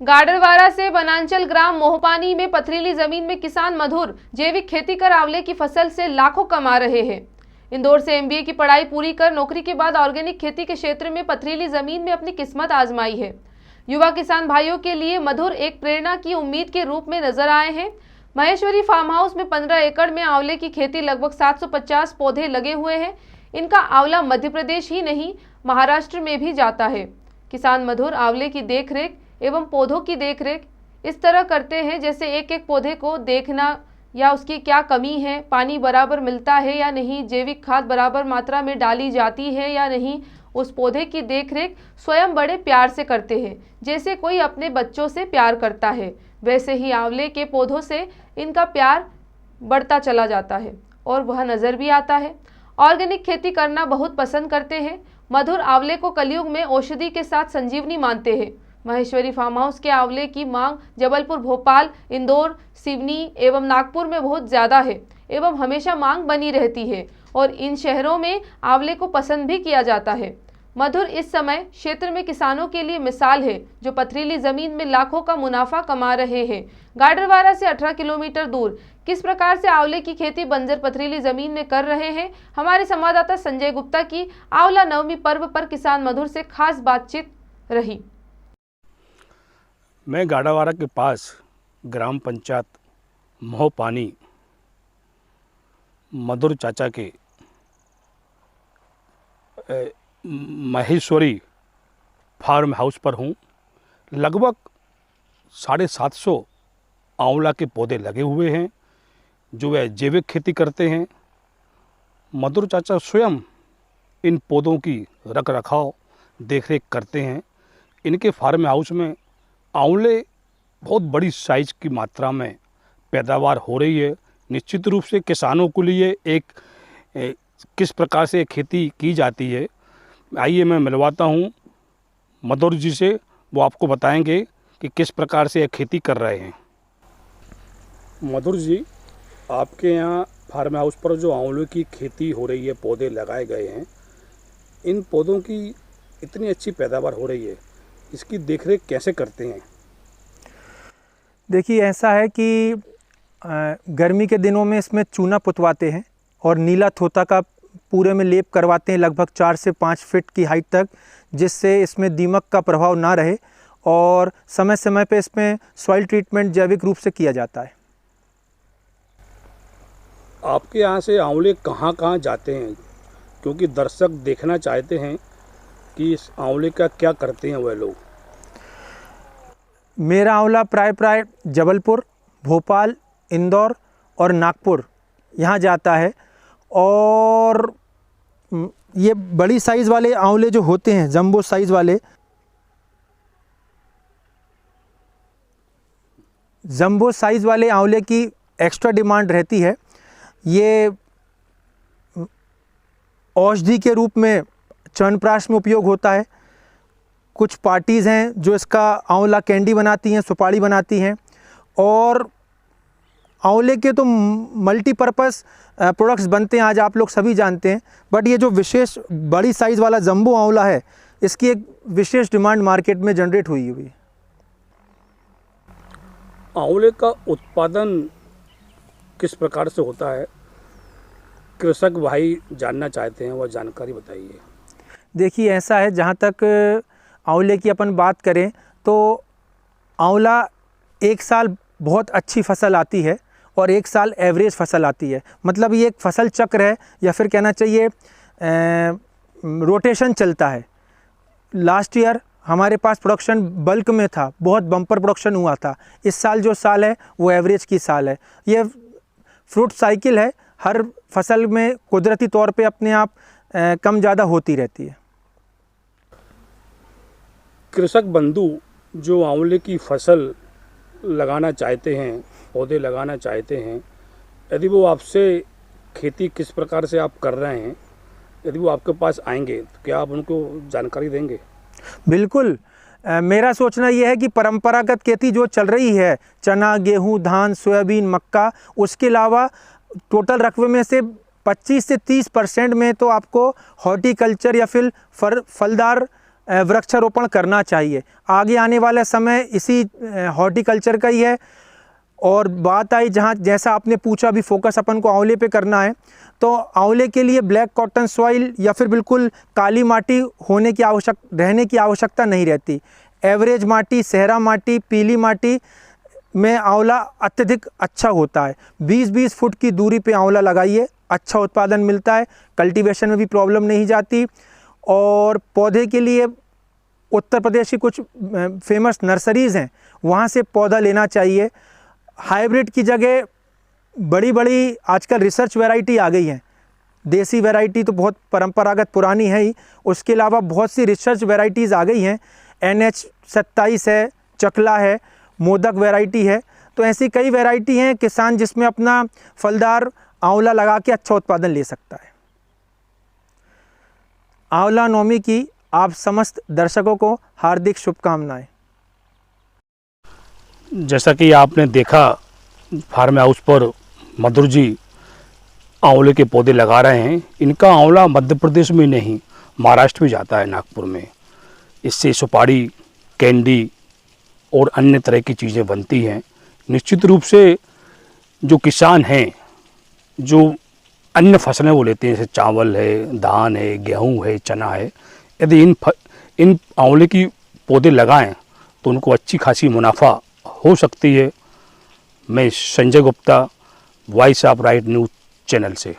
गाडरवारा से वनांचल ग्राम मोहपानी में पथरीली जमीन में किसान मधुर जैविक खेती कर आंवले की फसल से लाखों कमा रहे हैं। इंदौर से एमबीए की पढ़ाई पूरी कर नौकरी के बाद ऑर्गेनिक खेती के क्षेत्र में पथरीली जमीन में अपनी किस्मत आजमाई है। युवा किसान भाइयों के लिए मधुर एक प्रेरणा की उम्मीद के रूप में नजर आए हैं। महेश्वरी फार्म हाउस में 15 एकड़ में आंवले की खेती, लगभग 750 पौधे लगे हुए हैं। इनका आंवला मध्य प्रदेश ही नहीं, महाराष्ट्र में भी जाता है। किसान मधुर आंवले की देखरेख एवं पौधों की देखरेख इस तरह करते हैं जैसे एक एक पौधे को देखना या उसकी क्या कमी है, पानी बराबर मिलता है या नहीं, जैविक खाद बराबर मात्रा में डाली जाती है या नहीं। उस पौधे की देखरेख स्वयं बड़े प्यार से करते हैं, जैसे कोई अपने बच्चों से प्यार करता है। वैसे ही आंवले के पौधों से इनका प्यार बढ़ता चला जाता है और वह नज़र भी आता है। ऑर्गेनिक खेती करना बहुत पसंद करते हैं। मधुर आंवले को कलयुग में औषधि के साथ संजीवनी मानते हैं। महेश्वरी फार्म हाउस के आंवले की मांग जबलपुर, भोपाल, इंदौर, सिवनी एवं नागपुर में बहुत ज़्यादा है एवं हमेशा मांग बनी रहती है और इन शहरों में आंवले को पसंद भी किया जाता है। मधुर इस समय क्षेत्र में किसानों के लिए मिसाल है, जो पथरीली जमीन में लाखों का मुनाफा कमा रहे हैं। गाडरवारा से 18 किलोमीटर दूर किस प्रकार से आंवले की खेती बंजर पथरीली जमीन में कर रहे हैं, हमारे संवाददाता संजय गुप्ता की आंवला नवमी पर्व पर किसान मधुर से खास बातचीत रही। मैं गाडरवारा के पास ग्राम पंचायत मोहपानी मधुर चाचा के महेश्वरी फार्म हाउस पर हूँ। लगभग 750 आंवला के पौधे लगे हुए हैं, जो वह जैविक खेती करते हैं। मधुर चाचा स्वयं इन पौधों की रख रखाव देखरेख करते हैं। इनके फार्म हाउस में आंवले बहुत बड़ी साइज की मात्रा में पैदावार हो रही है। निश्चित रूप से किसानों के लिए एक किस प्रकार से खेती की जाती है, आइए मैं मिलवाता हूँ मधुर जी से। वो आपको बताएंगे कि किस प्रकार से खेती कर रहे हैं। मधुर जी, आपके यहाँ फार्म हाउस पर जो आंवले की खेती हो रही है, पौधे लगाए गए हैं, इन पौधों की इतनी अच्छी पैदावार हो रही है, इसकी देखरेख कैसे करते हैं? देखिए, ऐसा है कि गर्मी के दिनों में इसमें चूना पुतवाते हैं और नीला थोता का पूरे में लेप करवाते हैं, लगभग 4 से 5 फीट की हाइट तक, जिससे इसमें दीमक का प्रभाव ना रहे। और समय समय पे इसमें सॉइल ट्रीटमेंट जैविक रूप से किया जाता है। आपके यहाँ से आंवले कहाँ कहाँ जाते हैं, क्योंकि दर्शक देखना चाहते हैं कि इस आंवले का क्या करते हैं वह लोग। मेरा आंवला प्राय जबलपुर, भोपाल, इंदौर और नागपुर यहाँ जाता है। और ये बड़ी साइज़ वाले आंवले जो होते हैं, जंबो साइज़ वाले आंवले की एक्स्ट्रा डिमांड रहती है। ये औषधि के रूप में च्यवनप्राश में उपयोग होता है। कुछ पार्टीज़ हैं जो इसका आंवला कैंडी बनाती हैं, सुपारी बनाती हैं। और आंवले के तो मल्टीपर्पज़ प्रोडक्ट्स बनते हैं, आज आप लोग सभी जानते हैं। बट ये जो विशेष बड़ी साइज़ वाला जंबो आंवला है, इसकी एक विशेष डिमांड मार्केट में जनरेट हुई है। आंवले का उत्पादन किस प्रकार से होता है, कृषक भाई जानना चाहते हैं, वह जानकारी बताइए। देखिए, ऐसा है, जहाँ तक आंवले की अपन बात करें तो आंवला एक साल बहुत अच्छी फसल आती है और एक साल एवरेज फसल आती है। मतलब ये एक फसल चक्र है, या फिर कहना चाहिए रोटेशन चलता है। लास्ट ईयर हमारे पास प्रोडक्शन बल्क में था, बहुत बम्पर प्रोडक्शन हुआ था। इस साल जो साल है वो एवरेज की साल है। ये फ्रूट साइकिल है, हर फसल में कुदरती तौर पे अपने आप कम ज़्यादा होती रहती है। कृषक बंधु जो आंवले की फसल लगाना चाहते हैं, पौधे लगाना चाहते हैं, यदि वो आपसे खेती किस प्रकार से आप कर रहे हैं, यदि वो आपके पास आएंगे तो क्या आप उनको जानकारी देंगे? बिल्कुल। मेरा सोचना ये है कि परंपरागत खेती जो चल रही है, चना, गेहूं, धान, सोयाबीन, मक्का, उसके अलावा टोटल रकबे में से 25 से 30% में तो आपको हॉर्टिकल्चर या फिर फलदार वृक्षारोपण करना चाहिए। आगे आने वाला समय इसी हॉर्टिकल्चर का ही है। और बात आई जैसा आपने पूछा अभी फोकस अपन को आंवले पे करना है, तो आंवले के लिए ब्लैक कॉटन सॉइल या फिर बिल्कुल काली माटी रहने की आवश्यकता नहीं रहती। एवरेज माटी, सहरा माटी, पीली माटी में आंवला अत्यधिक अच्छा होता है। 20-20 फुट की दूरी पे आंवला लगाइए, अच्छा उत्पादन मिलता है, कल्टीवेशन में भी प्रॉब्लम नहीं जाती। और पौधे के लिए उत्तर प्रदेश की कुछ फेमस नर्सरीज़ हैं, वहाँ से पौधा लेना चाहिए। हाइब्रिड की जगह बड़ी बड़ी आजकल रिसर्च वैरायटी आ गई हैं। देसी वैरायटी तो बहुत परंपरागत पुरानी है ही, उसके अलावा बहुत सी रिसर्च वैरायटीज़ आ गई हैं। NH27 है, चकला है, मोदक वैरायटी है। तो ऐसी कई वैरायटी हैं, किसान जिसमें अपना फलदार आंवला लगा के अच्छा उत्पादन ले सकता है। आंवला नवमी की आप समस्त दर्शकों को हार्दिक शुभकामनाएं। जैसा कि आपने देखा फार्म हाउस पर मधुर जी आंवले के पौधे लगा रहे हैं। इनका आंवला मध्य प्रदेश में नहीं, महाराष्ट्र में जाता है, नागपुर में। इससे सुपारी, कैंडी और अन्य तरह की चीज़ें बनती हैं। निश्चित रूप से जो किसान हैं, जो अन्य फसलें वो लेते हैं, जैसे चावल है, धान है, गेहूं है, चना है, यदि इन आंवले की पौधे लगाएं तो उनको अच्छी खासी मुनाफा हो सकती है। मैं Sanjay Gupta, voice of right news channel से।